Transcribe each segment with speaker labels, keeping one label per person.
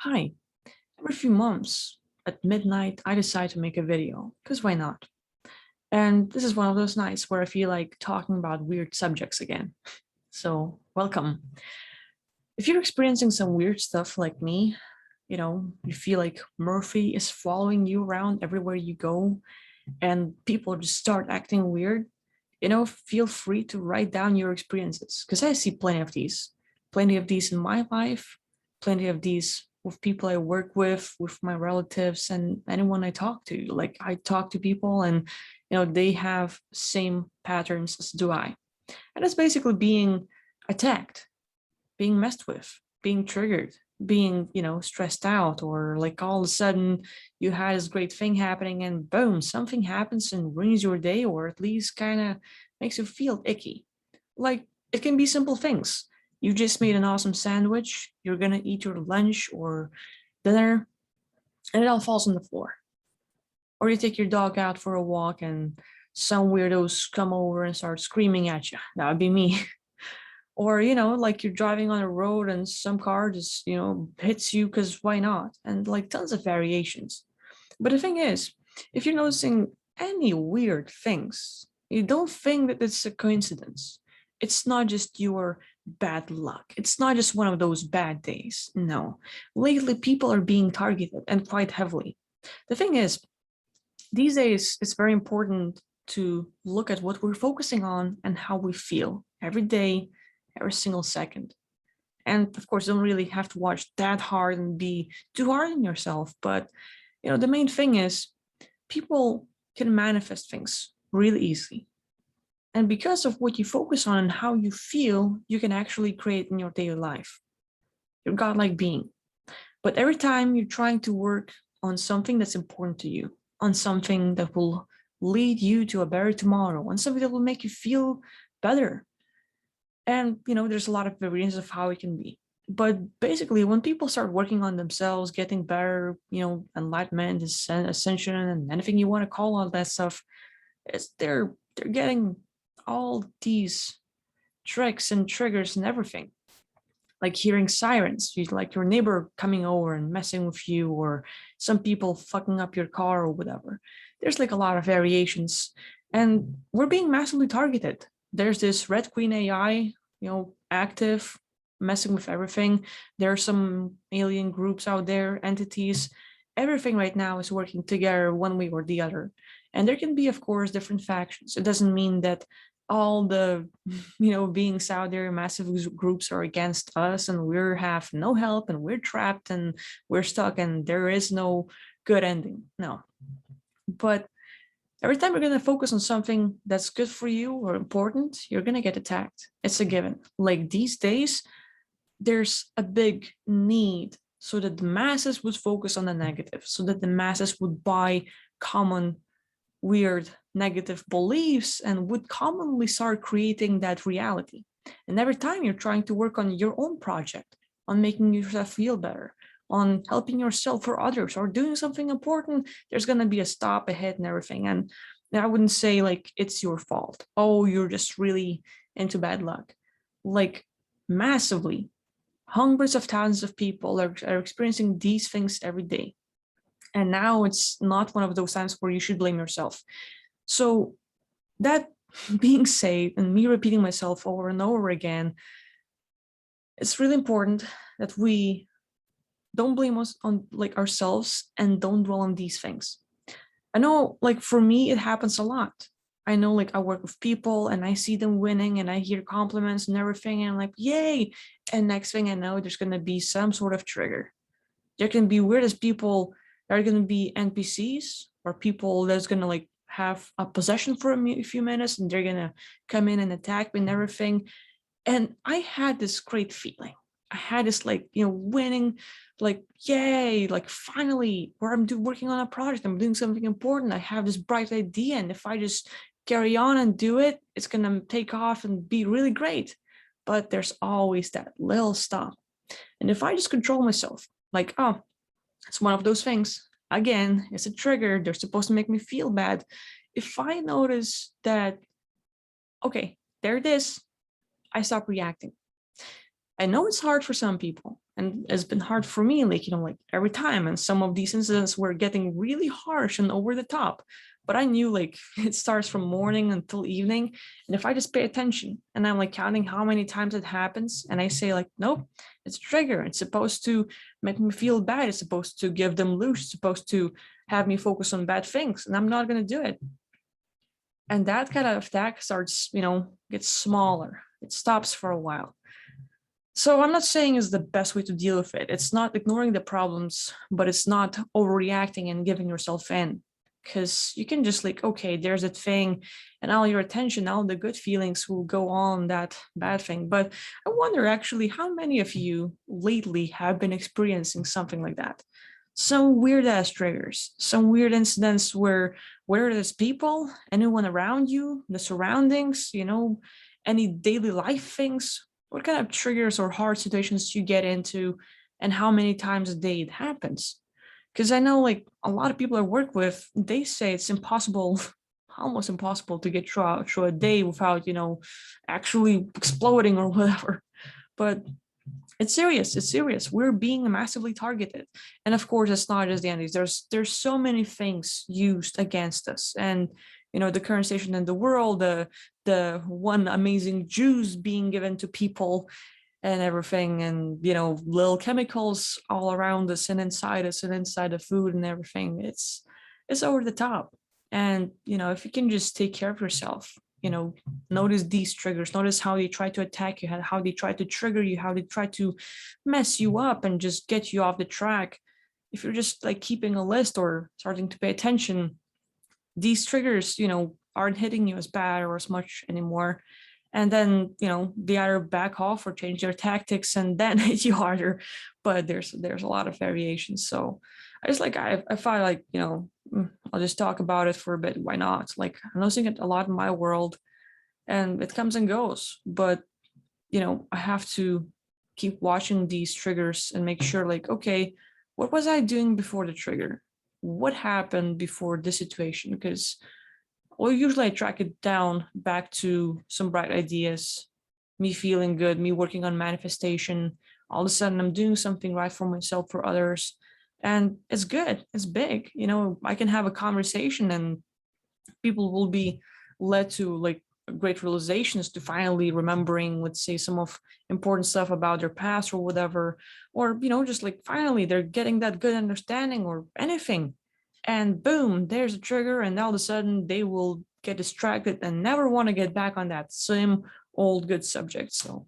Speaker 1: Hi, every few months at midnight, I decide to make a video, because why not? And this is one of those nights where I feel like talking about weird subjects again. So, welcome. If you're experiencing some weird stuff like me, you feel like Murphy is following you around everywhere you go, and people just start acting weird, feel free to write down your experiences, because I see plenty of these in my life, plenty of these with people I work with my relatives, and anyone I talk to. Like I talk to people, and they have same patterns as do I, and it's basically being attacked, being messed with, being triggered, being, stressed out, or like all of a sudden you had this great thing happening and boom, something happens and ruins your day, or at least kind of makes you feel icky. Like it can be simple things. You just made an awesome sandwich, you're gonna eat your lunch or dinner, and it all falls on the floor. Or you take your dog out for a walk and some weirdos come over and start screaming at you. That would be me. Or like you're driving on a road and some car just hits you because why not, and like tons of variations. But the thing is, if you're noticing any weird things, you don't think that it's a coincidence. It's not just your bad luck, it's not just one of those bad days. No, lately people are being targeted, and quite heavily. The thing is, these days it's very important to look at what we're focusing on and how we feel every day, every single second. And of course, don't really have to watch that hard and be too hard on yourself. But the main thing is people can manifest things really easily. And because of what you focus on and how you feel, you can actually create in your daily life. You're godlike being. But every time you're trying to work on something that's important to you, on something that will lead you to a better tomorrow, on something that will make you feel better, and there's a lot of variants of how it can be. But basically, when people start working on themselves, getting better, enlightenment, ascension, and anything you want to call all that stuff, is they're getting all these tricks and triggers and everything. Like hearing sirens, like your neighbor coming over and messing with you, or some people fucking up your car or whatever. There's like a lot of variations, and we're being massively targeted. There's this Red Queen AI, active, messing with everything. There are some alien groups out there, entities. Everything right now is working together one way or the other. And there can be, of course, different factions. It doesn't mean that all the beings out there, massive groups are against us and we have no help and we're trapped and we're stuck and there is no good ending. No. But every time you're going to focus on something that's good for you or important, you're going to get attacked. It's a given. Like these days, there's a big need so that the masses would focus on the negative, so that the masses would buy common weird negative beliefs and would commonly start creating that reality. And every time you're trying to work on your own project, on making yourself feel better, on helping yourself or others, or doing something important, there's going to be a stop ahead and everything. And I wouldn't say like it's your fault. Oh, you're just really into bad luck. Like massively, hundreds of thousands of people are experiencing these things every day. And now it's not one of those times where you should blame yourself. So that being said, and me repeating myself over and over again, it's really important that we don't blame us on like ourselves and don't dwell on these things. I know like for me, it happens a lot. I know like I work with people and I see them winning and I hear compliments and everything and I'm like, yay. And next thing I know, there's going to be some sort of trigger. There can be weirdest people. There are going to be NPCs or people that's going to like have a possession for a few minutes and they're going to come in and attack me and everything. And I had this great feeling. I had this like, winning, like, yay, like finally, where I'm working on a project, I'm doing something important. I have this bright idea. And if I just carry on and do it, it's going to take off and be really great. But there's always that little stop. And if I just control myself, like, oh, it's one of those things. Again, it's a trigger. They're supposed to make me feel bad. If I notice that, okay, there it is, I stop reacting. I know it's hard for some people, And it's been hard for me, like, like every time. And some of these incidents were getting really harsh and over the top. But I knew like it starts from morning until evening. And if I just pay attention and I'm like counting how many times it happens, and I say like, nope, it's a trigger. It's supposed to make me feel bad. It's supposed to give them loose. It's supposed to have me focus on bad things. And I'm not going to do it. And that kind of attack starts, gets smaller. It stops for a while. So I'm not saying it's the best way to deal with it. It's not ignoring the problems, but it's not overreacting and giving yourself in. Because you can just like, okay, there's that thing, and all your attention, all the good feelings will go on that bad thing. But I wonder actually how many of you lately have been experiencing something like that. Some weird ass triggers, some weird incidents where there's people, anyone around you, the surroundings, any daily life things. What kind of triggers or hard situations do you get into, and how many times a day it happens? Because I know like a lot of people I work with, they say it's impossible, almost impossible to get through a day without, actually exploding or whatever. But it's serious. It's serious. We're being massively targeted. And of course, it's not just the enemies. There's so many things used against us. And the current station in the world, the one amazing juice being given to people and everything, and little chemicals all around us and inside us and inside the food and everything. It's over the top. And if you can just take care of yourself, notice these triggers, notice how they try to attack you, how they try to trigger you, how they try to mess you up and just get you off the track. If you're just like keeping a list or starting to pay attention, these triggers, aren't hitting you as bad or as much anymore. And then, they either back off or change their tactics and then hit you harder. But there's a lot of variations. So I find like, I'll just talk about it for a bit. Why not? Like I'm noticing it a lot in my world, and it comes and goes. But, I have to keep watching these triggers and make sure like, okay, what was I doing before the trigger? What happened before this situation? Because usually I track it down back to some bright ideas, me feeling good, me working on manifestation. All of a sudden, I'm doing something right for myself, for others. And it's good. It's big. I can have a conversation and people will be led to like great realizations, to finally remembering, let's say, some of important stuff about their past or whatever. Or, just like finally they're getting that good understanding or anything. And boom, there's a trigger, and all of a sudden they will get distracted and never want to get back on that same old good subject. So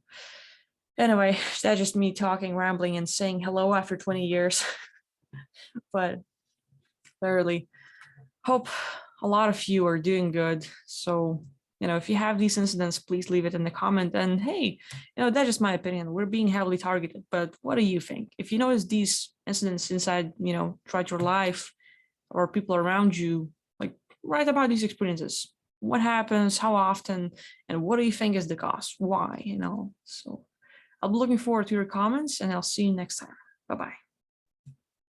Speaker 1: anyway, that's just me talking, rambling, and saying hello after 20 years. But thoroughly hope a lot of you are doing good. So, if you have these incidents, please leave it in the comment. And hey, that's just my opinion. We're being heavily targeted, but what do you think? If you notice these incidents inside, throughout your life, or people around you, like write about these experiences. What happens, how often, and what do you think is the cause? Why, So I'll be looking forward to your comments, and I'll see you next time. Bye-bye.